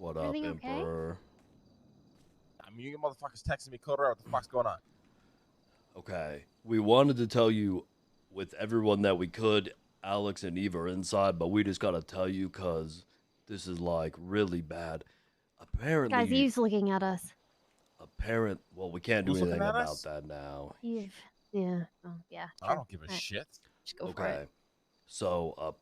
What up, Everything okay? Emperor? I mean, you motherfuckers texting me, Coder. What the fuck's going on? Okay, we wanted to tell you with everyone that we could. Alex and Eve are inside, but we just gotta tell you because this is like really bad. Apparently, Guys, Eve's looking at us. Well, we can't do Who's looking anything at about us? that now. Eve. Yeah. Oh, yeah. I don't give a Alright, shit. just go for Okay, it. so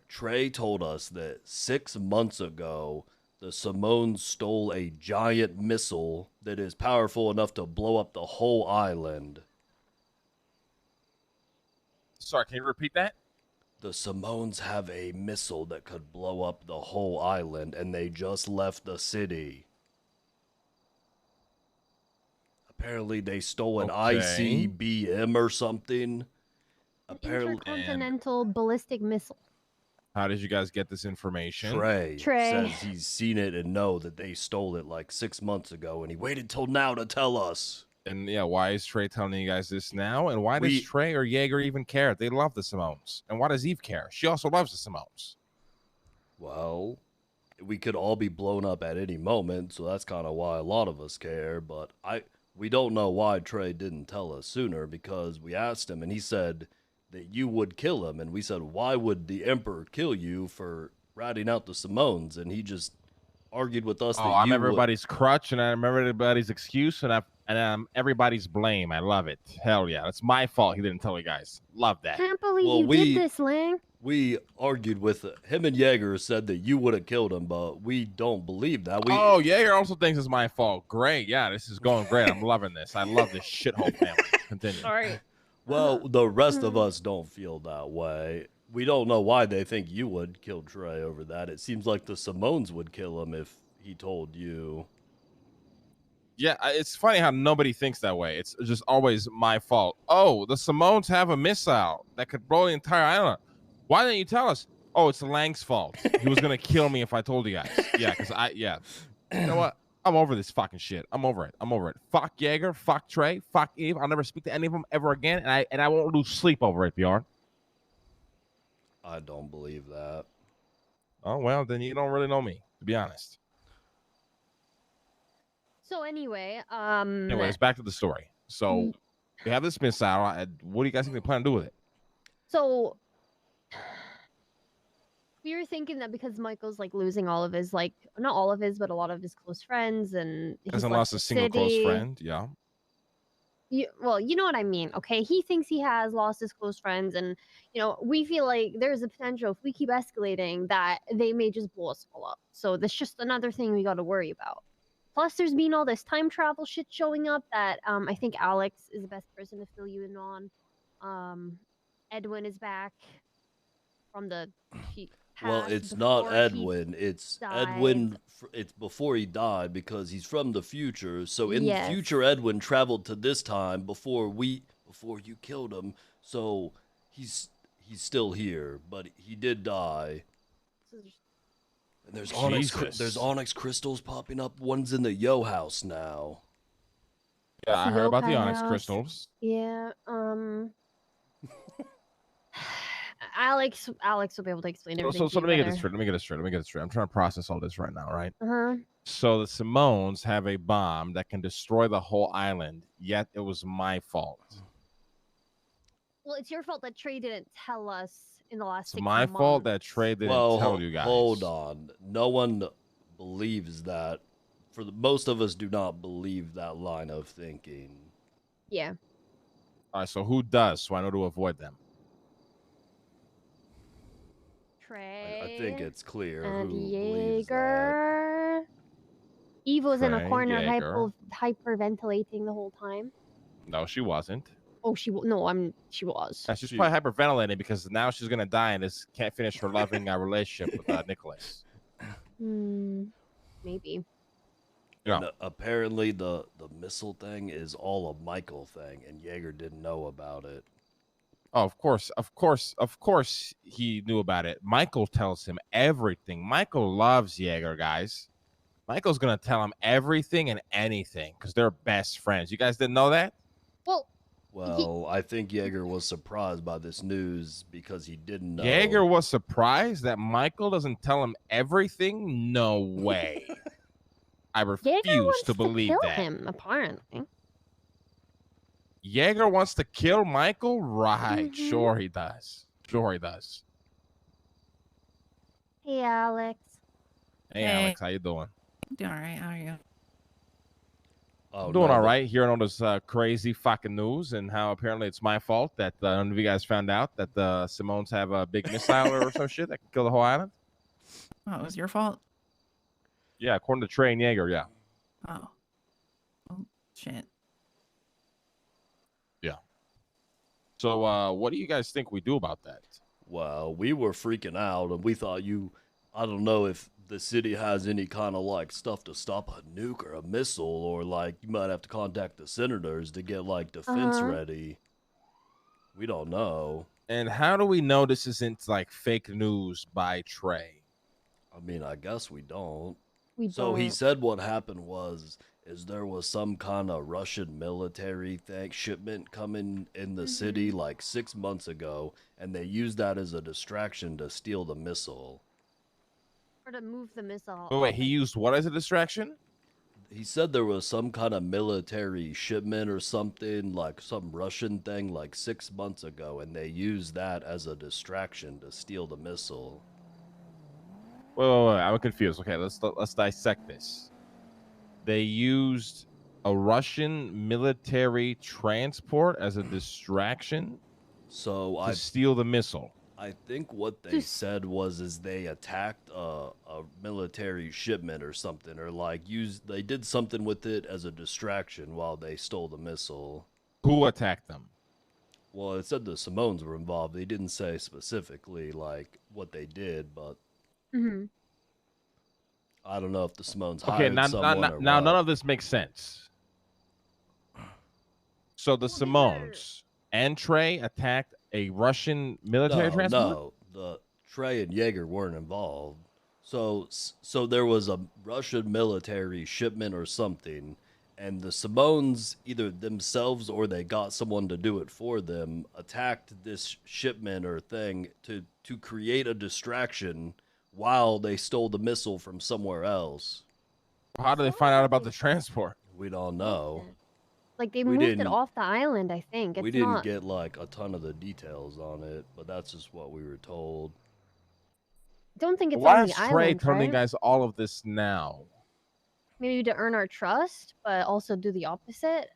Trey told us that 6 months ago, the Simone stole a giant missile that is powerful enough to blow up the whole island. Sorry, can you repeat that? The Simones have a missile that could blow up the whole island, and they just left the city. Apparently, they stole an Okay. ICBM or something. An Apparently, intercontinental ballistic missile. How did you guys get this information? Trey Trey. says he's seen it and know that they stole it like 6 months ago, and he waited till now to tell us. And yeah, why is Trey telling you guys this now? And why does Trey or Yaeger even care? They love the Simones. And why does Eve care? She also loves the Simones. Well, we could all be blown up at any moment, so that's kind of why a lot of us care, but we don't know why Trey didn't tell us sooner, because we asked him and he said that you would kill him, and we said, why would the Emperor kill you for ratting out the Simones? And he just argued with us that I'm you everybody's crutch, and I'm everybody's excuse, and I'm everybody's blame. I love it. Hell yeah, it's my fault he didn't tell you guys. Love that. Can't believe you did this, Lang. We argued with him, and Yaeger said that you would have killed him, but we don't believe that. Oh, Yaeger also thinks it's my fault. Great. Yeah, this is going great. I'm loving this. I love this shithole family. Continue. Sorry. Well, the rest of us don't feel that way. We don't know why they think you would kill Trey over that. It seems like the Simones would kill him if he told you. Yeah, it's funny how nobody thinks that way. It's just always my fault. Oh, the Simones have a missile that could blow the entire island. Why didn't you tell us? Oh, it's Lang's fault. He was going to kill me if I told you guys. Yeah, because You know what? I'm over this fucking shit. I'm over it. Fuck Yaeger. Fuck Trey. Fuck Eve. I'll never speak to any of them ever again, and I won't lose sleep over it, Bjorn. I don't believe that. Oh, well, then you don't really know me, to be honest. So anyway, Anyways, back to the story. So we have this missile. What do you guys think they plan to do with it? So we were thinking that because Michael's like losing all of his, like, not all of his, but a lot of his close friends, and he Hasn't lost a single close friend. Yeah. Well, you know what I mean. Okay, he thinks he has lost his close friends, and we feel like there's a potential if we keep escalating that they may just blow us all up. So that's just another thing we got to worry about. Plus, there's been all this time travel shit showing up that I think Alex is the best person to fill you in on. Edwin is back from the past. Well, it's not Edwin. It's Edwin. It's before he died, because he's from the future. So in the future, Edwin traveled to this time before you killed him. So he's still here, but he did die. And there's onyx crystals popping up. One's in the Yo house now. Yeah, I heard about the onyx crystals. Yeah. Alex will be able to explain everything. So let me get this straight. I'm trying to process all this right now, right? Uh-huh. So the Simones have a bomb that can destroy the whole island, yet it was my fault. Well, it's your fault that Trey didn't tell us in the last 6 months. It's my fault that Trey didn't tell you guys. Hold on. No one believes that. Most of us do not believe that line of thinking. Yeah. All right, so who does, so I know to avoid them? Trey. I think it's clear and who believes that. Yaeger. Eve was in a corner Yaeger. hyperventilating the whole time. No, she wasn't. Oh, she was. She's probably hyperventilating because now she's gonna die and just can't finish her loving relationship with Nicholas. Maybe. Yeah. And, apparently, the missile thing is all a Michael thing, and Yaeger didn't know about it. Oh, of course, he knew about it. Michael tells him everything. Michael loves Yaeger, guys. Michael's gonna tell him everything and anything because they're best friends. You guys didn't know that? Well, I think Yaeger was surprised by this news because he didn't know. Yaeger was surprised that Michael doesn't tell him everything? No way. I refuse to believe kill that. him, apparently. Yaeger wants to kill Michael? Right. Sure he does. Sure he does. Hey, Alex. Hey, Alex. How you doing? Doing all right. How are you? I'm doing all right. Hearing all this crazy fucking news and how apparently it's my fault that none of you guys found out that the Simones have a big missile or some shit that can kill the whole island. Oh, it was your fault? Yeah, according to Trey and Yaeger, yeah. Oh. Oh, shit. Yeah. So what do you guys think we do about that? Well, we were freaking out, and we thought I don't know if the city has any kind of like stuff to stop a nuke or a missile, or like you might have to contact the senators to get like defense ready. We don't know. And how do we know this isn't like fake news by Trey? I mean, I guess we don't. So he said what happened is there was some kind of Russian military shipment coming in the city like 6 months ago, and they used that as a distraction to steal the missile. Or to move the missile. Oh, wait, he used what as a distraction? He said there was some kind of military shipment or something, like some Russian thing, like 6 months ago, and they used that as a distraction to steal the missile. Wait, I'm confused. Okay, let's dissect this. They used a Russian military transport as a distraction to steal the missile. I think what they said is they attacked a military shipment or something, or like they did something with it as a distraction while they stole the missile. Who attacked them? Well, it said the Simones were involved. They didn't say specifically like what they did, but I don't know if the Simones hired someone or now what. none of this makes sense. So the Simones and Trey attacked a Russian military transport? No, the Trey and Yaeger weren't involved. So there was a Russian military shipment or something, and the Simones, either themselves or they got someone to do it for them, attacked this shipment or thing to create a distraction while they stole the missile from somewhere else. How did they find out about the transport? We don't know. Like they moved it off the island, I think. We didn't get like a ton of the details on it, but that's just what we were told. I don't think it's Why on the is island, Trey telling right? guys all of this now? Maybe to earn our trust, but also do the opposite.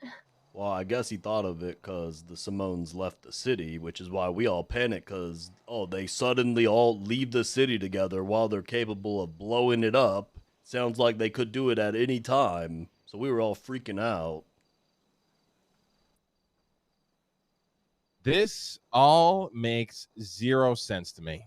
Well, I guess he thought of it because the Simones left the city, which is why we all panicked because, they suddenly all leave the city together while they're capable of blowing it up. Sounds like they could do it at any time, so we were all freaking out. This all makes zero sense to me.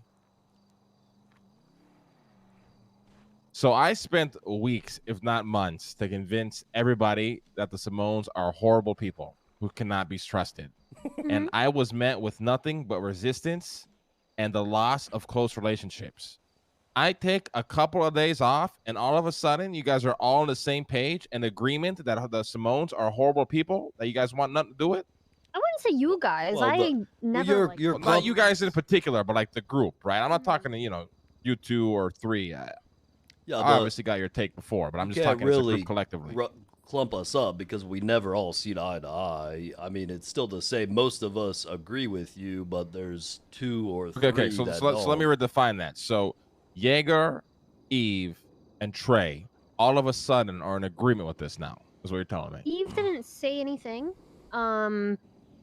So I spent weeks, if not months, to convince everybody that the Simones are horrible people who cannot be trusted. And I was met with nothing but resistance and the loss of close relationships. I take a couple of days off, and all of a sudden, you guys are all on the same page and agreement that the Simones are horrible people, that you guys want nothing to do with? I wouldn't say you guys. Well, never. you're not you guys in particular, but like the group, right? I'm not talking to you two or three. I obviously got your take before, but I'm just talking as a group collectively. Clump us up because we never all see eye to eye. I mean, it's still the same. Most of us agree with you, but there's two or three. Okay. So let me redefine that. So Yaeger, Eve, and Trey all of a sudden are in agreement with this now. Is what you're telling me? Eve didn't say anything.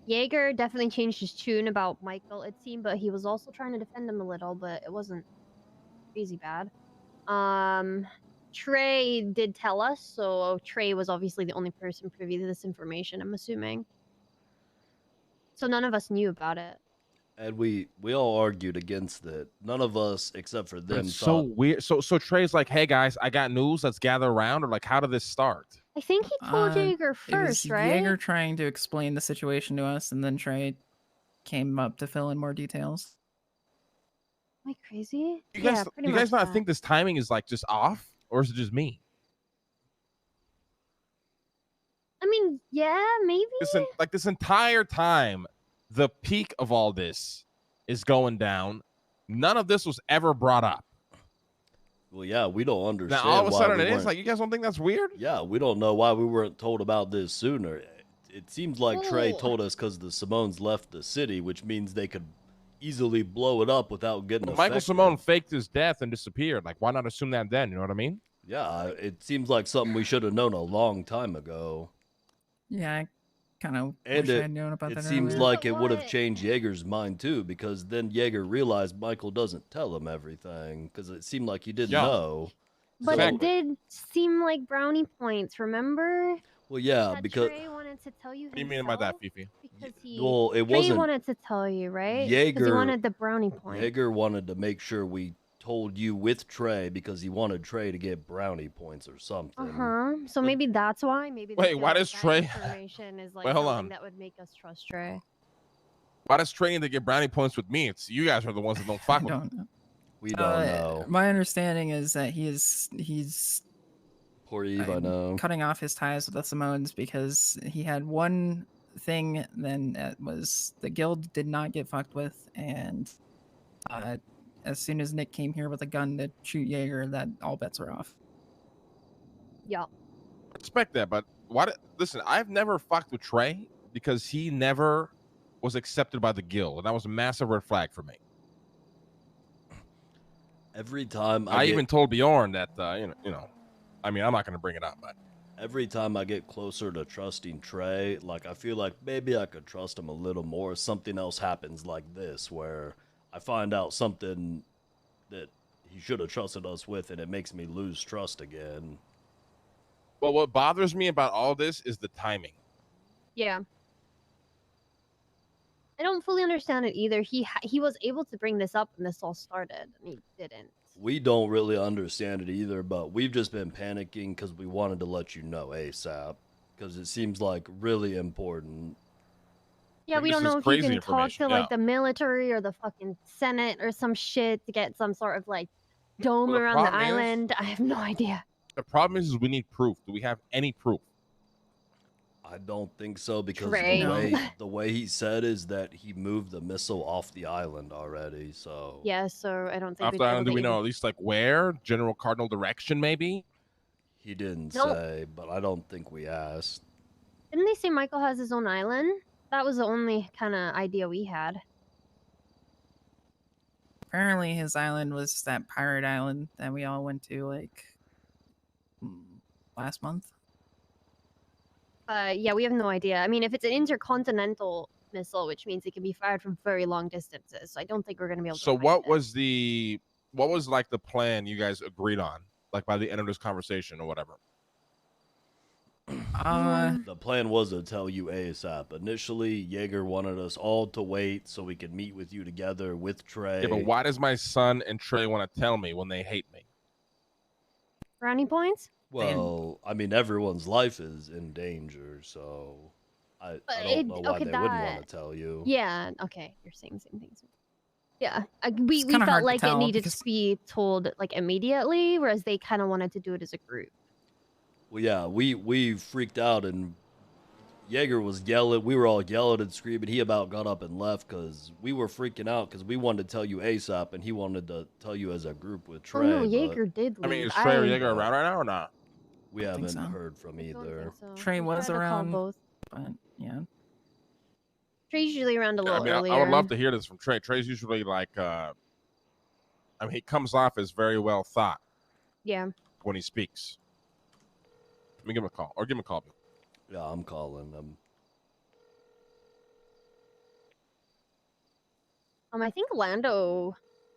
Yaeger definitely changed his tune about Michael, it seemed, but he was also trying to defend him a little, but it wasn't crazy bad. Trey did tell us, so Trey was obviously the only person privy to this information, I'm assuming. So none of us knew about it. And we all argued against it. None of us, except for them, It's so weird. So Trey's like, "Hey guys, I got news. Let's gather around." Or like, how did this start? I think he told Yaeger first, right? Yaeger trying to explain the situation to us, and then Trey came up to fill in more details. Am I crazy? You guys not think this timing is like just off, or is it just me? I mean, yeah, maybe. This entire time, the peak of all this is going down. None of this was ever brought up. Well, yeah, we don't understand. Now all of a why sudden we it is weren't- like, you guys don't think that's weird? Yeah, we don't know why we weren't told about this sooner. It seems like Trey Ooh. told us because the Simones left the city, which means they could easily blow it up without getting Well, affected. Michael Simone faked his death and disappeared. Like, why not assume that then? You know what I mean? Yeah, it seems like something we should have known a long time ago. Yeah, I kind of And wish I had known about it that seems earlier. like it would have What? changed Yaeger's mind too, because then Yaeger realized Michael doesn't tell him everything, because it seemed like he didn't Yeah. know. But Exactly. it did seem like brownie points, remember? Well, yeah, That because Trey wanted to tell you What do you mean by that, himself Fifi? because he well, it Trey wasn't. wanted to tell you, right? Because he Yaeger- wanted the brownie point. Yaeger wanted to make sure we told you with Trey because he wanted Trey to get brownie points or something. So maybe that's why. Maybe they Wait, feel why like does that Trey- information is like Wait, hold something on. that would make us trust Trey. Why does Trey need to get brownie points with me? It's you guys are the ones that don't I fuck with me. don't know. We don't know. My understanding is that he's Poor Eve, I know. cutting off his ties with the Simones because he had one thing. Then that was the guild did not get fucked with, and as soon as Nick came here with a gun to shoot Yaeger, that all bets were off. Yeah. Respect that, but listen, I've never fucked with Trey because he never was accepted by the guild, and that was a massive red flag for me. Every time I get, even told Bjorn that you know, I mean, I'm not going to bring it up, but every time I get closer to trusting Trey, like I feel like maybe I could trust him a little more. Something else happens like this where I find out something that he should have trusted us with, and it makes me lose trust again. but what bothers me about all this is the timing. Yeah. I don't fully understand it either. He was able to bring this up when this all started, and he didn't. We don't really understand it either, but we've just been panicking because we wanted to let you know ASAP because it seems like really important. Yeah, Like, we this don't is know if you crazy can talk to information, like yeah. the military or the fucking Senate or some shit to get some sort of like dome Well, the around the problem is- island. I have no idea. The problem is we need proof. Do we have any proof? I don't think so because Trey. the way he said is that he moved the missile off the island already. So Yeah, so I don't think Off we'd the be island, do able we to know even- at least like where? General cardinal direction, maybe? he didn't Nope. say, but I don't think we asked. Didn't they say Michael has his own island? That was the only kind of idea we had. Apparently, his island was that pirate island that we all went to like last month. Yeah, we have no idea. I mean, if it's an intercontinental missile, which means it can be fired from very long distances, so I don't think we're gonna be able to. So find what it. was like the plan you guys agreed on, like by the end of this conversation or whatever? The plan was to tell you ASAP. Initially, Yaeger wanted us all to wait so we could meet with you together with Trey. Yeah, but why does my son and Trey want to tell me when they hate me? Brownie points? Well, I mean, everyone's life is in danger, so I don't know why they wouldn't want to tell you. Yeah. Okay, you're saying the same things. Yeah, we It's kinda felt hard to like it tell needed because- to be told like immediately, whereas they kind of wanted to do it as a group. Well, yeah, we freaked out, and Yaeger was yelling. We were all yelling and screaming. He about got up and left because we were freaking out because we wanted to tell you ASAP, and he wanted to tell you as a group with Trey. Oh no, but Yaeger did leave. I mean, is Trey or Yaeger around right now or not? we I think haven't so. heard from I don't either. think so. Trey We was tried to call around. both. But yeah, Trey's usually around a Yeah, I little mean, earlier. I would love to hear this from Trey. Trey's usually like, I mean, he comes off as very well thought Yeah. when he speaks. Let me give him a call, or give him a call. Yeah, I'm calling them. I think Lando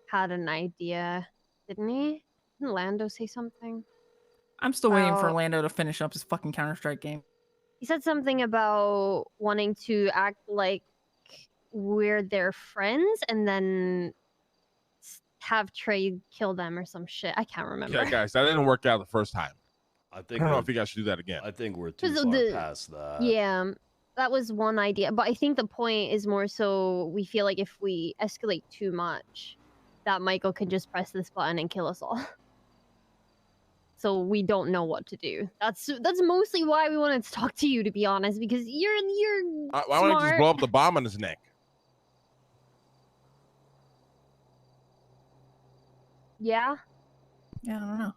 had an idea, didn't he? Didn't Lando say something? I'm still waiting for Well- Lando to finish up his fucking Counter-Strike game. He said something about wanting to act like we're their friends and then have Trey kill them or some shit. I can't remember. Yeah, guys, that didn't work out the first time. I I think don't know we're, if you guys should do that again. I think we're too 'Cause far the- past that. Yeah, that was one idea. But I think the point is more so we feel like if we escalate too much, that Michael can just press this button and kill us all. So we don't know what to do. That's mostly why we wanted to talk to you, to be honest, because you're Why don't you just smart. blow up the bomb on his neck? Yeah. Yeah, I don't know.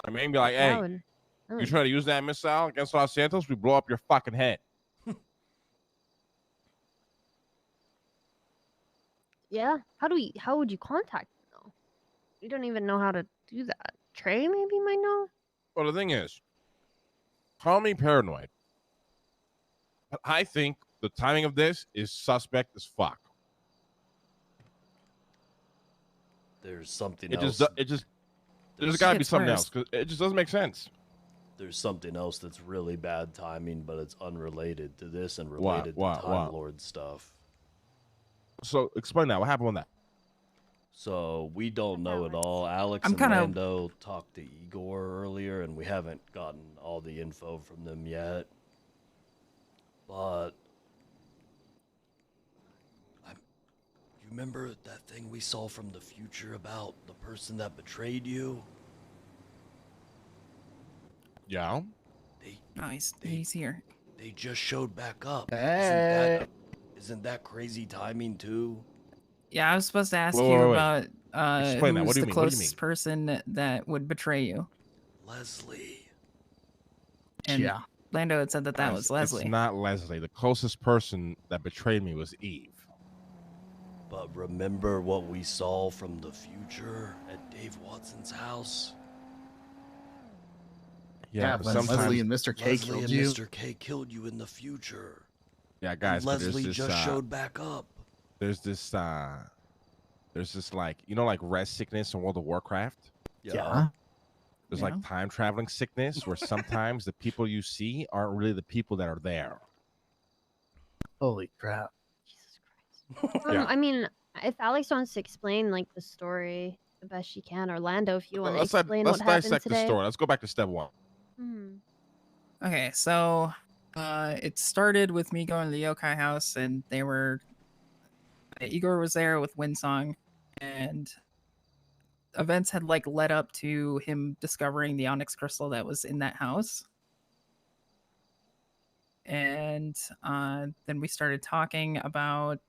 I mean, be like, That hey, would- that you would- try to use that missile against Los Santos, we blow up your fucking head. Yeah. How would you contact him though? You don't even know how to do that. Trey maybe might know. Well, the thing is, call me paranoid, but I think the timing of this is suspect as fuck. There's something It else. just there's got to be It's something worse. else because it just doesn't make sense. There's something else that's really bad timing, but it's unrelated to this and What? related What? to Time What? Lord stuff. So explain that. What happened with that? So we don't know at all. Alex I'm and kinda- Lando talked to Igor earlier, and we haven't gotten all the info from them yet. But you remember that thing we saw from the future about the person that betrayed you? Yeah. No, he's here. They just showed back up. Hey. Isn't that crazy timing too? Yeah, I was supposed to ask Wait, you wait, wait. about Explain that. who's What do you the mean? What do you closest mean? person that would betray you. Leslie. And Yeah. Lando had said that Guys, was Leslie. It's not Leslie. The closest person that betrayed me was Eve. But remember what we saw from the future at Dave Watson's house? Yeah, but when sometimes, Leslie and Mr. K Leslie killed and you. Mr. K killed you in the future. yeah, guys. And But Leslie there's just this, showed back up. there's this like like res sickness in World of Warcraft. Yeah. There's Yeah. like time traveling sickness where sometimes the people you see aren't really the people that are there. Holy crap. Jesus Christ. Yeah. I mean, if Alex wants to explain like the story the best she can, Orlando, if you want to Let's explain what happened dissect today. the story. Let's go back to step one. Hmm. Okay, so it started with me going to the yokai house, and Igor was there with Windsong, and events had like led up to him discovering the onyx crystal that was in that house. And then we started talking about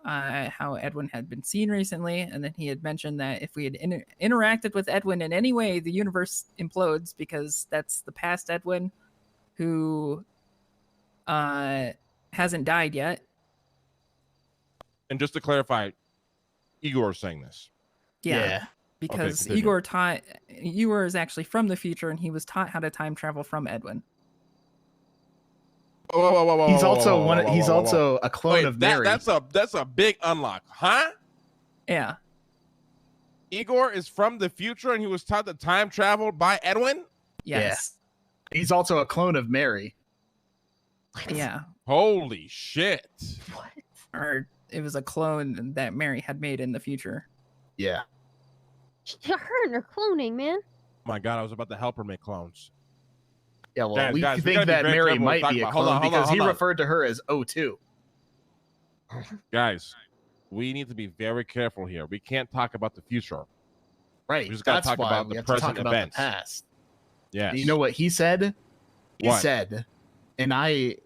how Edwin had been seen recently, and then he had mentioned that if we had interacted with Edwin in any way, the universe implodes because that's the past Edwin who hasn't died yet. And just to clarify, Igor is saying this. Yeah. Because continue. Igor is actually from the future, and he was taught how to time travel from Edwin. Whoa, He's also he's also a clone Wait, of Mary. that's a big unlock, huh? Yeah. Igor is from the future and he was taught to time travel by Edwin? Yes. He's also a clone of Mary. Yeah. Holy shit. What? Or it was a clone that Mary had made in the future. Yeah. Her and her cloning, man. Oh my god, I was about to help her make clones. Yeah, well, Guys, we guys, we think gotta be that very Mary careful what we might talk be a about. Hold clone on, hold on, because he hold on. referred to her as O2. Guys, we need to be very careful here. We can't talk about the future. Right. We just gotta That's talk why about we the have to talk present about events. the past. Yes. You know what he said? He What? said, and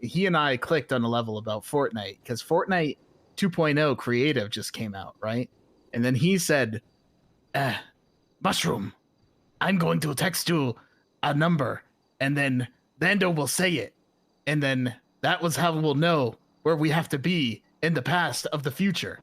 he and I clicked on a level about Fortnite because Fortnite 2.0 creative just came out, right? And then he said, Mushroom, I'm going to text you a number, and then Lando will say it. And then that was how we'll know where we have to be in the past of the future.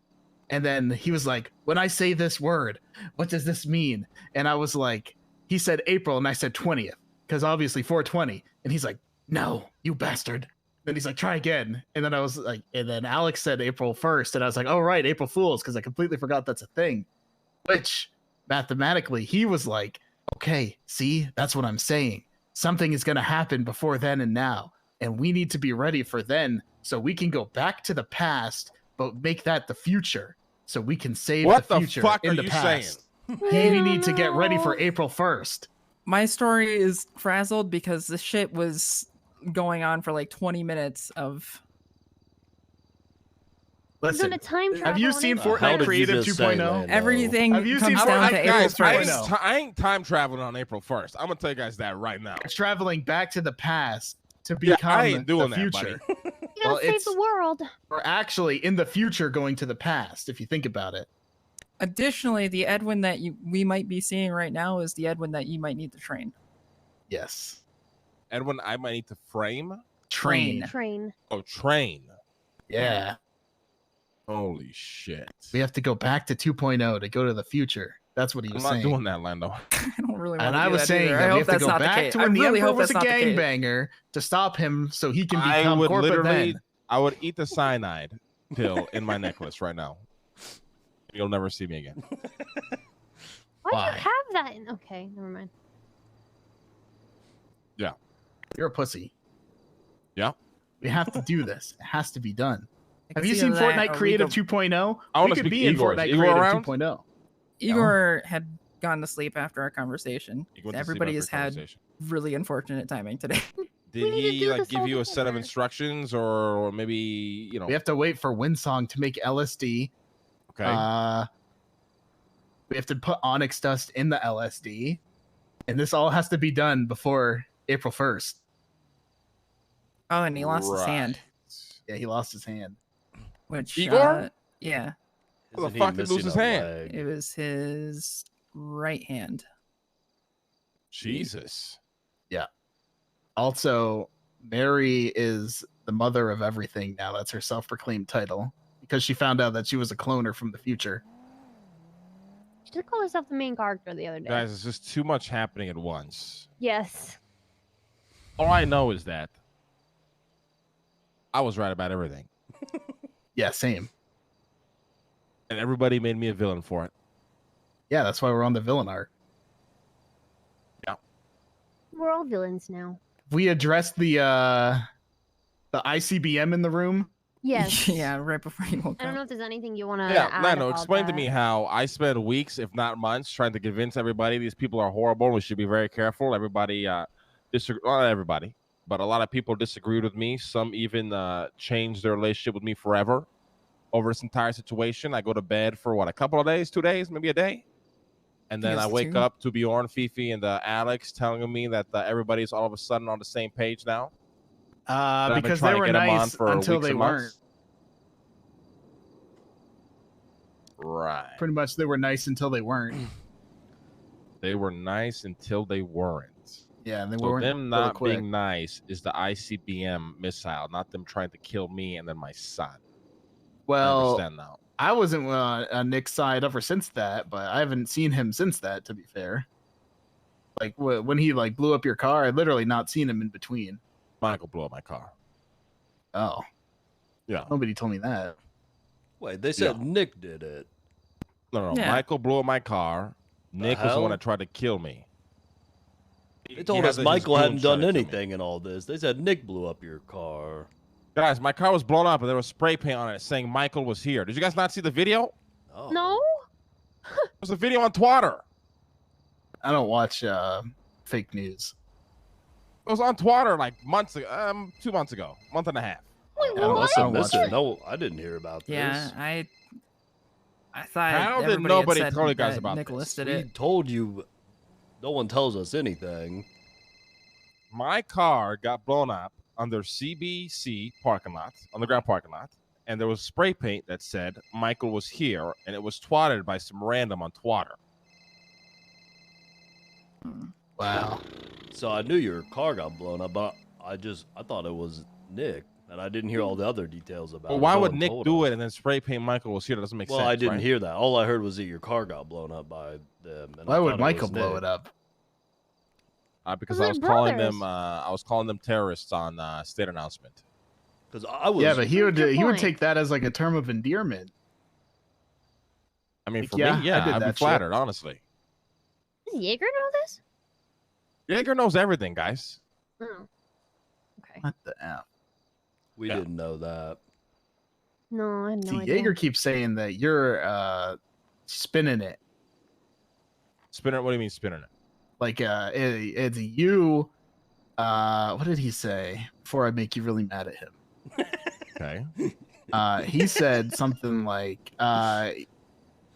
And then he was like, when I say this word, what does this mean? And I was like, he said April, and I said 20th, because obviously 420. And he's like, no, you bastard. Then he's like, try again. And then I was like, and then Alex said April 1st. And I was like, oh, right, April Fools, because I completely forgot that's a thing. Which, mathematically, he was like, okay, see, that's what I'm saying. Something is going to happen before then and now. And we need to be ready for then so we can go back to the past, but make that the future so we can save What the the future fuck in are the you past. I We don't need to get ready for know. April 1st. My story is frazzled because the shit was going on for like 20 minutes of We're Listen, gonna time travel. have you on seen April The hell Fortnite did you Creative just say, 2.0? Lando? everything Have you comes seen down to Fortnite? April Guys, 1st. I ain't time traveling on April 1st. I'm gonna tell you guys that right now. It's traveling back to the past to Yeah, become I ain't doing the that, future. buddy. You gotta Well, save it's- the world. We're actually in the future going to the past, if you think about it. Additionally, the Edwin that we might be seeing right now is the Edwin that you might need to train. Yes. Edwin, I might need to frame. Train. Train. Oh, train. Yeah. Holy shit. We have to go back to 2.0 to go to the future. That's what he was saying. I'm not doing that, Lando. I don't really want And to I do was that saying either. that I we hope have to that's go not the back case. to I when the really Emperor hope was that's a not the case. gangbanger to stop him so he can I become would corporate literally, then. I would eat the cyanide pill in my necklace right now. You'll never see me again. Why do Why? you have that? Okay, never mind. Yeah. You're a pussy. Yeah. We have to do this. It has to be done. I can Have you see seen that, Fortnite or Creative we 2.0? I We wanna could speak be to in Igor. Is Fortnite Igor Creative around? 2.0. Igor had gone to sleep after our conversation. He went to sleep Everybody after has had conversation. really unfortunate timing today. Did We need to he do like this give all you a set of together. instructions, or maybe you know? We have to wait for Windsong to make LSD. Okay. We have to put onyx dust in the LSD. And this all has to be done before April 1st. Oh, and he lost his hand, Yeah, he lost his hand. which Igor? yeah, How the Isn't he fuck did he lose missing his a hand? leg? it was his right hand. Jesus. Also, Mary is the mother of everything now. That's her self-proclaimed title. Because she found out that she was a cloner from the future. She did call herself the main character the other day. Guys, it's just too much happening at once. Yes. All I know is that I was right about everything, Yeah, same. and everybody made me a villain for it. Yeah, that's why we're on the villain arc. We're all villains now. We addressed the ICBM in the room. Yes. Yeah, right before you woke I don't up. know if there's anything you want to Yeah, add Lando, about explain to that. me how I spent weeks, if not months, trying to convince everybody these people are horrible. We should be very careful. Everybody, not everybody, but a lot of people disagreed with me. Some even changed their relationship with me forever over this entire situation. I go to bed for what, a couple of days, 2 days, maybe a day, and then I wake up to Bjorn, Fifi, and Alex telling me that everybody's all of a sudden on the same page now. Because they were nice until they weren't. Right. Pretty much they were nice until they weren't. They were nice until they weren't. Yeah, and they So weren't. them really not quick. being nice is the ICBM missile, not them trying to kill me and then my son. I Well, understand now. I wasn't on Nick's side ever since that, but I haven't seen him since that, to be fair. Like, when he, like, blew up your car, I literally not seen him in between. Michael blew up my car. Oh. Yeah. Nobody told me that. Wait, they said Nick did it. No. Yeah. Michael blew up my car. Nick was the one that tried to kill me. They told us Michael hadn't done anything in all this. They said Nick blew up your car. Guys, my car was blown up and there was spray paint on it saying Michael was here. Did you guys not see the video? Oh. No? There's a video on Twitter. I don't watch fake news. It was on Twitter like months ago, 2 months ago, month and a half. Wait, I don't what? Must have watch missed it. it. No, I didn't hear about Yeah, this. I thought How did everybody nobody had said tell you guys that about Nick this? listed We it. told you. No one tells us anything. My car got blown up under CBC parking lot, underground parking lot, and there was spray paint that said Michael was here, and it was twatted by some random on Twitter. Wow. So I knew your car got blown up, but I thought it was Nick, and I didn't hear all the other details about Well, it. why No would one Nick told do us. it and then spray paint Michael was here? That doesn't make sense. Well, I didn't right? hear that. All I heard was that your car got blown up by them. And Why I would thought Michael was blow Nick. it up? Because They're I was calling brothers. them. I was calling them terrorists on state announcement. Because I was. Yeah, but he would Good point. take that as like a term of endearment. I mean, Like, for yeah, me, I yeah, did I'd be that shit. flattered, honestly. Does Yaeger know this? Yaeger knows everything, guys. Oh. Okay. What the F? We Yeah. didn't know that. No, I had no See, idea. Yaeger keeps saying that you're spinning it. Spinner, what do you mean spinning it? Like it's you. What did he say? Before I make you really mad at him. Okay. He said something like,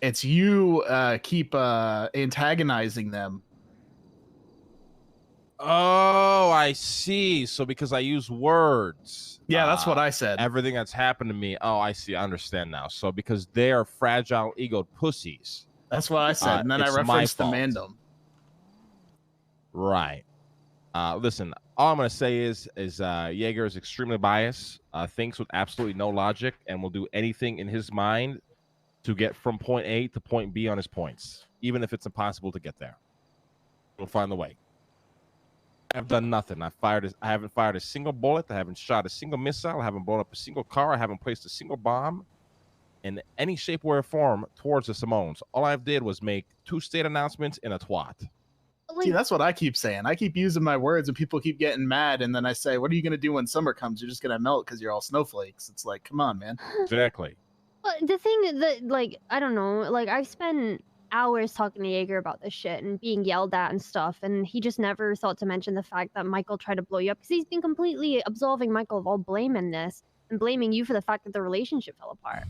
it's you keep antagonizing them. Oh, I see. So because I use words. Yeah, that's what I said. Everything that's happened to me. Oh, I see. I understand now. So because they are fragile egoed pussies. That's what I said. And then I it's my referenced the fault. Mandem. Right. Listen, all I'm going to say is Yaeger is extremely biased, thinks with absolutely no logic, and will do anything in his mind to get from point A to point B on his points, even if it's impossible to get there. We'll find the way. I've done nothing. I haven't fired a single bullet. I haven't shot a single missile. I haven't blown up a single car. I haven't placed a single bomb in any shape, way, or form towards the Simones. All I did was make 2 state announcements and a twat. Like, See, that's what I keep saying. I keep using my words and people keep getting mad. And then I say, what are you going to do when summer comes? You're just going to melt because you're all snowflakes. It's like, come on, man. Exactly. but the thing that, like, I don't know, like, I've spent hours talking to Yaeger about this shit and being yelled at and stuff, and he just never thought to mention the fact that Michael tried to blow you up, because he's been completely absolving Michael of all blame in this and blaming you for the fact that the relationship fell apart.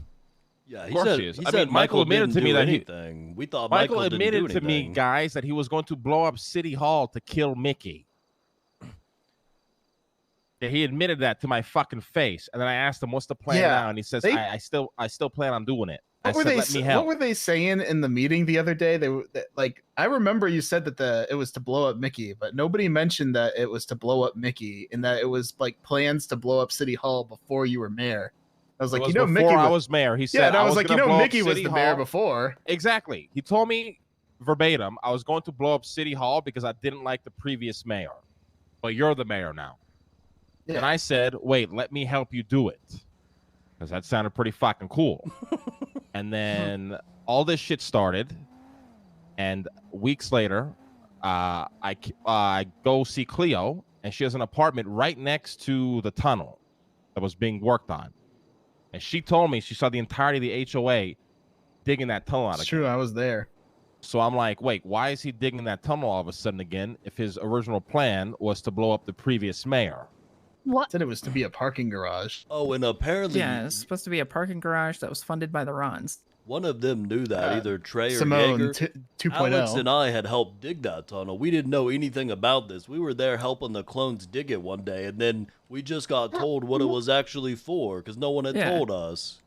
Yeah, Of course he is. I mean, Michael admitted to me that anything. We thought Michael didn't admitted do to me, anything. guys, that he was going to blow up City Hall to kill Mickey. Yeah, he admitted that to my fucking face, and then I asked him, "What's the plan Yeah, now?" And he says, they- "I still plan on doing it." I What were said, they? "Let me help." What were they saying in the meeting the other day? Like, I remember you said that it was to blow up Mickey, but nobody mentioned that it was to blow up Mickey, and that it was like plans to blow up City Hall before you were mayor. I was like, It you know, before Mickey. I was mayor. He said, Yeah, and I was like, you gonna know, blow up Mickey was City the mayor Hall. before. Exactly. He told me verbatim, I was going to blow up City Hall because I didn't like the previous mayor, but you're the mayor now. Yeah. And I said, wait, let me help you do it. Because that sounded pretty fucking cool. And then all this shit started. And weeks later, I go see Cleo, and she has an apartment right next to the tunnel that was being worked on. And she told me she saw the entirety of the HOA digging that tunnel out It's again. true, I was there. So I'm like, wait, why is he digging that tunnel all of a sudden again if his original plan was to blow up the previous mayor? What? Said it was to be a parking garage. Oh, and apparently, Yeah, it's supposed to be a parking garage that was funded by the Rons. one of them knew that, either Trey or Simone Yaeger. 2.0. Alex and I had helped dig that tunnel. We didn't know anything about this. We were there helping the clones dig it one day, and then we just got told what it was actually for because no one had Yeah. told us.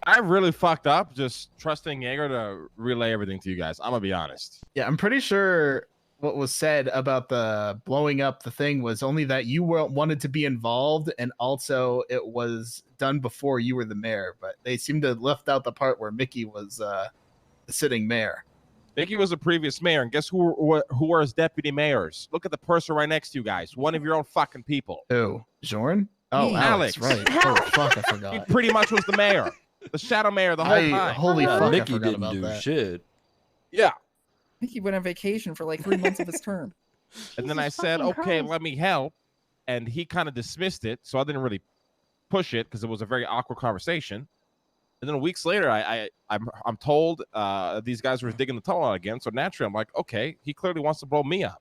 I really fucked up just trusting Yaeger to relay everything to you guys. I'm going to be honest. Yeah, I'm pretty sure what was said about the blowing up the thing was only that you wanted to be involved, and also it was done before you were the mayor. But they seem to have left out the part where Mickey was the sitting mayor. Mickey was the previous mayor, and guess who were his deputy mayors? Look at the person right next to you guys. One of your own fucking people. Who? Bjorn? Oh, Me. Alex, right. Oh, fuck, I He forgot. pretty much was the mayor. The shadow mayor the whole time. Holy Yeah, fuck, I Mickey forgot didn't about do that. shit. Yeah. I think he went on vacation for like 3 months of his term. And then I Jesus said, fucking okay, Christ. let me help. And he kind of dismissed it. So I didn't really push it because it was a very awkward conversation. And then weeks later, I'm told these guys were digging the tunnel out again. So naturally, I'm like, okay, he clearly wants to blow me up.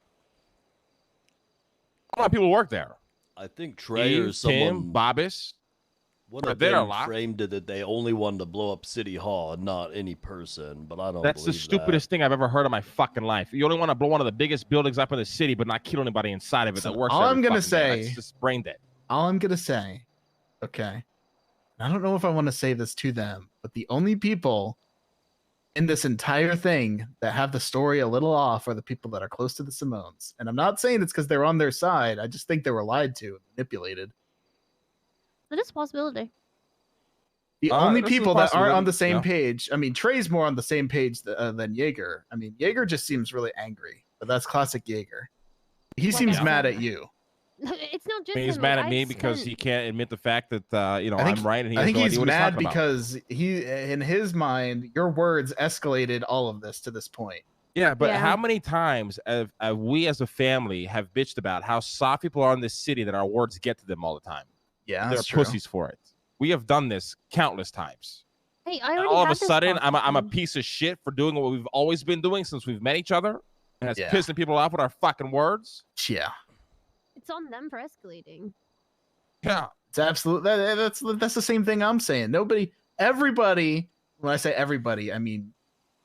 A lot of people work there. I think Trey or Eve, someone, Tim, Bobbis. one are of there a them lot. framed it that they only wanted to blow up City Hall and not any person. But I don't. That's the believe stupidest thing I've ever heard in my fucking life. You only want to blow one of the biggest buildings up in the city, but not kill anybody inside of it So that works. all every I'm gonna fucking day. say- That's just brain dead. All I'm gonna say, okay, I don't know if I want to say this to them, but the only people in this entire thing that have the story a little off are the people that are close to the Simones. And I'm not saying it's because they're on their side. I just think they were lied to and manipulated. That is a possibility. The All right, only this is a people that aren't on possibility, the same yeah. page, I mean, Trey's more on the same page than Yaeger. I mean, Yaeger just seems really angry, but that's classic Yaeger. He Well, seems yeah. mad at you. It's not I just mean, he's him, mad like, at me I've because spent- he can't admit the fact that I think- I'm right and he I has think no he's idea what he's mad talking about. because in his mind, your words escalated all of this to this point. Yeah, but Yeah. how many times have we as a family have bitched about how soft people are in this city that our words get to them all the time? Yeah, They're that's true. pussies for it. We have done this countless times. Hey, I And already all of had a this sudden, I'm a conversation. piece of shit for doing what we've always been doing since we've met each other, and it's Yeah. pissing people off with our fucking words. Yeah, It's on them for escalating. Yeah. it's absolute. That's the same thing I'm saying. Everybody. When I say everybody, I mean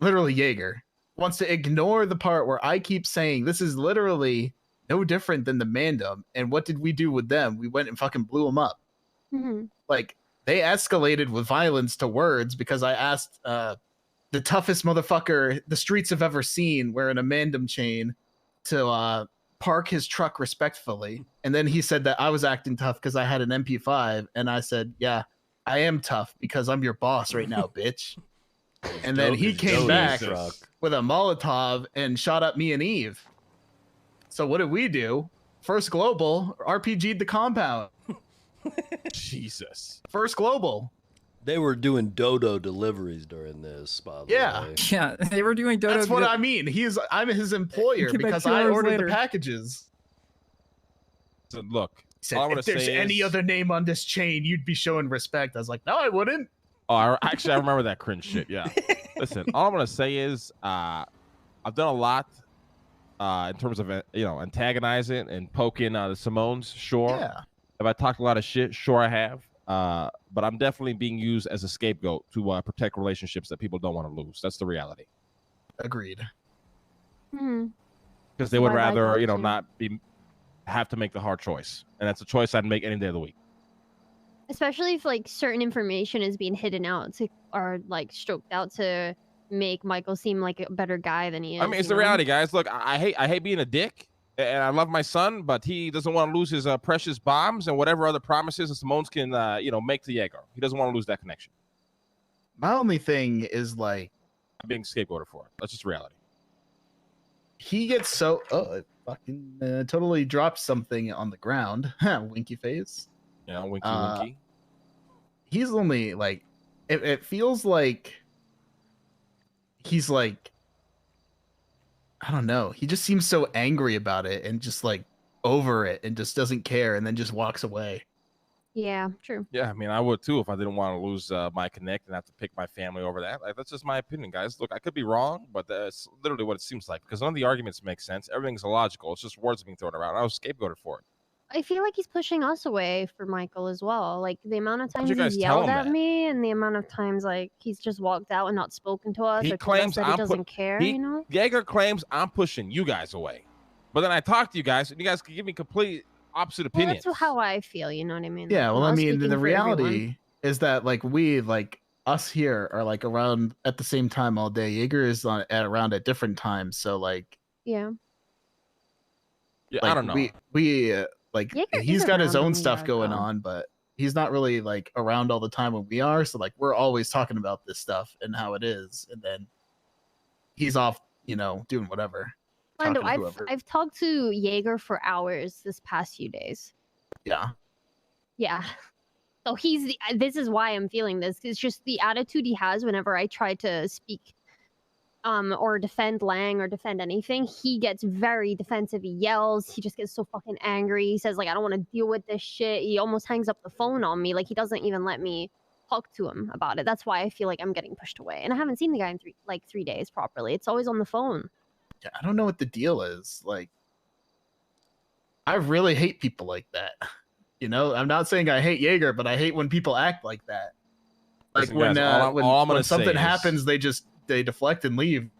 literally Yaeger wants to ignore the part where I keep saying this is literally no different than the Mandem. And what did we do with them? We went and fucking blew them up. Like, they escalated with violence to words because I asked the toughest motherfucker the streets have ever seen wearing a Mandem chain to park his truck respectfully. And then he said that I was acting tough because I had an MP5. And I said, yeah, I am tough because I'm your boss right now, bitch. And then he came back with a Molotov and shot up me and Eve. So what did we do? First Global RPG'd the compound. Jesus. First Global. They were doing dodo deliveries during this, by the way. Yeah, they were doing dodo. That's what I mean. I'm his employer because I ordered the packages. So look, Said, if there's any other name on this chain, you'd be showing respect. I was like, no, I wouldn't. Oh, actually, I remember that cringe shit. Yeah. Listen, all I'm gonna say is, I've done a lot in terms of antagonizing and poking the Simones. Sure. Yeah. Have I talked a lot of shit? Sure, I have. But I'm definitely being used as a scapegoat to protect relationships that people don't want to lose. That's the reality. Agreed. Because they would rather, not have to make the hard choice, and that's a choice I'd make any day of the week. Especially if like certain information is being hidden out or like stroked out to make Michael seem like a better guy than he is. I mean, it's the reality, guys. Look, I hate being a dick, and I love my son, but he doesn't want to lose his precious bombs and whatever other promises the Simones can, make to Yaeger. He doesn't want to lose that connection. My only thing is like, I'm being scapegoated for it. That's just reality. He gets so it fucking totally dropped something on the ground. Winky face. Yeah, winky. He's only like, it feels like he's like, I don't know. He just seems so angry about it and just like over it and just doesn't care and then just walks away. Yeah, true. Yeah, I mean, I would too if I didn't want to lose my connect and have to pick my family over that. Like, that's just my opinion, guys. Look, I could be wrong, but that's literally what it seems like because none of the arguments make sense. Everything's illogical. It's just words being thrown around. I was scapegoated for it. I feel like he's pushing us away for Michael as well. Like the amount of times you guys he's tell yelled him at that? me and the amount of times like he's just walked out and not spoken to us. He or told us claims that he doesn't care, Yaeger claims I'm pushing you guys away. But then I talk to you guys and you guys can give me complete opposite Well, opinions. that's how I feel, you know what I mean? Yeah, well, I'm I not mean, speaking the for reality everyone. is that like us here are like around at the same time all day. Yaeger is around at different times, so like Yeah. Yeah, like, I don't know. We like Yaeger he's is got his around when own we stuff are, going though. on, but he's not really like around all the time when we are. So like we're always talking about this stuff and how it is, and then he's off, doing whatever. Lando, talking to whoever. I've talked to Yaeger for hours this past few days. Yeah. Yeah. So this is why I'm feeling this. It's just the attitude he has whenever I try to speak or defend Lang or defend anything. He gets very defensive. He yells. He just gets so fucking angry. He says like, I don't want to deal with this shit. He almost hangs up the phone on me. Like he doesn't even let me talk to him about it. That's why I feel like I'm getting pushed away. And I haven't seen the guy in 3 days properly. It's always on the phone. Yeah, I don't know what the deal is. Like, I really hate people like that. I'm not saying I hate Yaeger, but I hate when people act like that. Like Listen, guys, when something happens, they deflect and leave.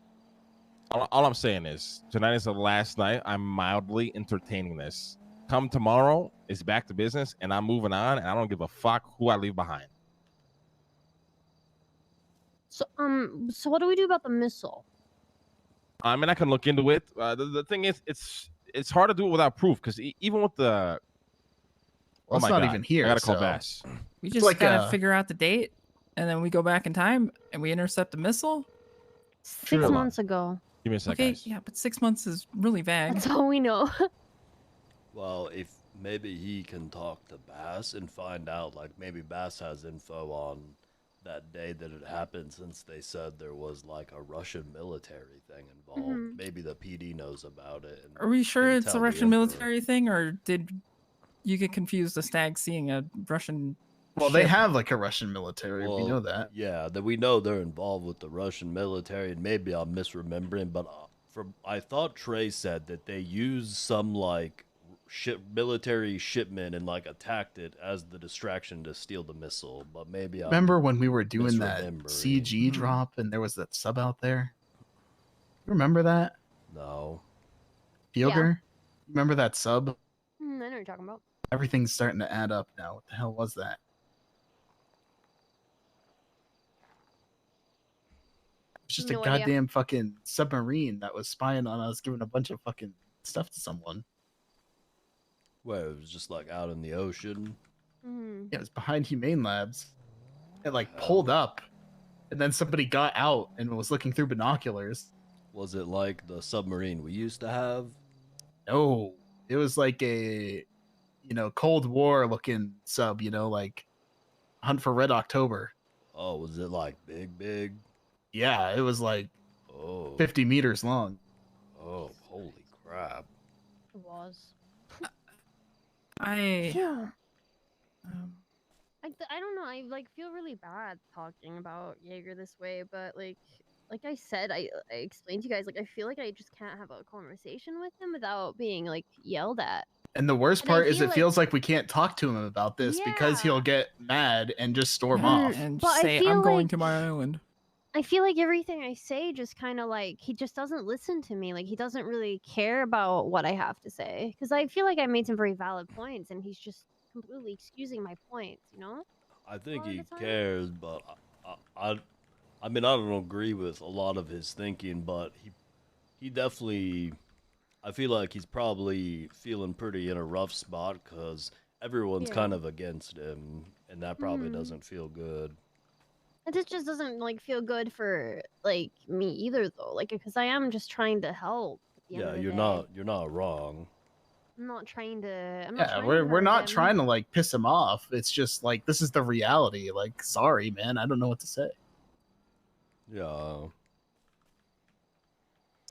All I'm saying is tonight is the last night. I'm mildly entertaining this. Come tomorrow, it's back to business, and I'm moving on, and I don't give a fuck who I leave behind. So what do we do about the missile? I mean, I can look into it. The thing is, it's hard to do it without proof because even with the Well, it's not even here. I gotta call so- Bass. We just like gotta figure out the date, and then we go back in time and we intercept the missile. 6 True. months ago. Give me a second. Okay, Guys. yeah, but 6 months is really vague. That's all we know. Well, if maybe he can talk to Bass and find out, like maybe Bass has info on that day that it happened, since they said there was like a Russian military thing involved. Maybe the PD knows about it. And Are we sure can it's tell a the Russian Emperor. military thing, or did you get confused the stag seeing a Russian Well, they ship? have like a Russian military. we know Well, that. Yeah, that we know they're involved with the Russian military, and maybe I'm misremembering, but I thought Trey said that they used some like military shipment and like attacked it as the distraction to steal the missile. But maybe I Remember when we were doing that misremembering. CG drop and there was that sub out there? Remember that? No. Yaeger? Remember that sub? I know what you're talking about. Everything's starting to add up now. What the hell was that? It's just No a idea. goddamn fucking submarine that was spying on us, giving a bunch of fucking stuff to someone. Where it was just like out in the ocean. Mm. Yeah, it was behind Humane Labs. It like pulled up, and then somebody got out and was looking through binoculars. Was it like the submarine we used to have? No, it was like a, Cold War looking sub. Like Hunt for Red October. Oh, was it like big? Yeah, it was like Oh, 50 meters long. oh, holy crap! It was. I I don't know. I like feel really bad talking about Yaeger this way, but like I said, I explained to you guys, like I feel like I just can't have a conversation with him without being like yelled at. And the worst And I part is feel it like- feels like we can't talk to him about this because he'll Yeah. get mad and just storm Mhm. off. and But I say feel I'm going like- to my island. I feel like everything I say just kind of like he just doesn't listen to me. Like he doesn't really care about what I have to say because I feel like I made some very valid points and he's just completely excusing my points. You know? I think All he the time? cares, but I mean, I don't agree with a lot of his thinking, but he definitely. I feel like he's probably feeling pretty in a rough spot because everyone's Yeah. kind of against him, and that probably Mhm. doesn't feel good. And this just doesn't like feel good for like me either though. Like because I am just trying to help. At the end Yeah, of the you're day. not wrong. I'm not trying to. I'm not Yeah, trying to we're hurt not him. trying to like piss him off. It's just like this is the reality. Like, sorry, man, I don't know what to say. Yeah.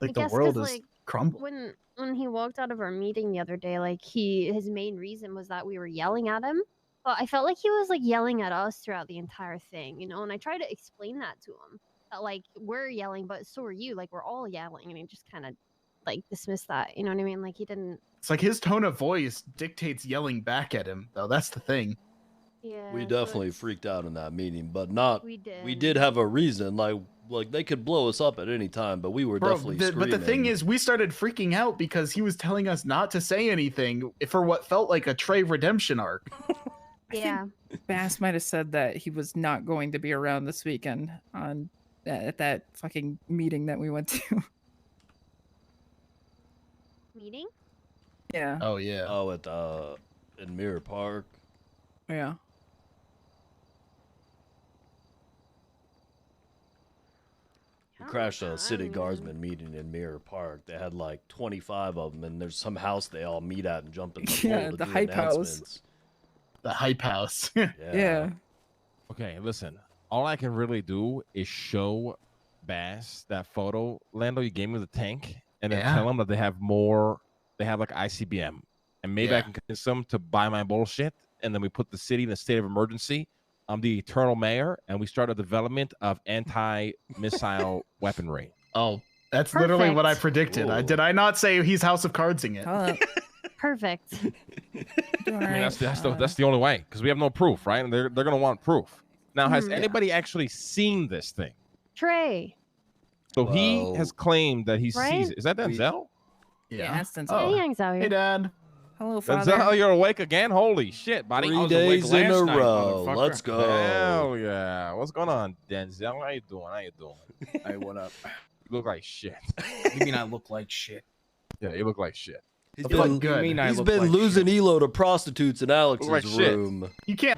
Like I the guess world 'cause, is like, crumbling. When he walked out of our meeting the other day, like his main reason was that we were yelling at him. But I felt like he was like yelling at us throughout the entire thing, you know. And I tried to explain that to him that like we're yelling, but so are you. Like we're all yelling, and he just kind of like dismissed that. You know what I mean? Like he didn't. It's like his tone of voice dictates yelling back at him, though. That's the thing. Yeah. We so definitely it's- freaked out in that meeting, but not. We did. We did have a reason, like they could blow us up at any time, but we were Bro, definitely screaming. but the thing is, we started freaking out because he was telling us not to say anything for what felt like a Trey redemption arc. Yeah. Bass might have said that he was not going to be around this weekend at that fucking meeting that we went to. Meeting. Yeah. Oh yeah. Oh, at in Mirror Park. Yeah. We crashed a city guardsman meeting in Mirror Park. They had like 25 of them, and there's some house they all meet at and jump in the pool Yeah, to the do hype house. announcements. The hype house. Yeah. Okay, listen. All I can really do is show Bass that photo, Lando, you gave me the tank, and then Yeah. tell him that they have more. They have like ICBM, and maybe I Yeah. can convince them to buy my bullshit, and then we put the city in a state of emergency. I'm the eternal mayor, and we start a development of anti-missile weaponry. Oh, that's literally what I Perfect. predicted. Ooh. Did I not say he's House of Cardsing it? Hold up. Perfect. I mean, that's the only way because we have no proof, right? And they're gonna want proof. Now, has Hmm. anybody actually seen this thing? Trey. So he Well, has claimed that he sees right? it. Is that Denzel? Yeah, that's Denzel. Yeah, he Oh, hangs out hey, here. Dad. Hello, father. Denzel, you're awake again? Holy shit, buddy! 3 was awake days in a last night, row. motherfucker. Let's go. Hell yeah! What's going on, Denzel? How you doing? How you doing? Hey, what up? You look like shit. You mean I look like shit? Yeah, you look like shit. He's The fuck been, good. You mean I he's look been like losing shit? Elo to prostitutes in Alex's like shit. room. You can't.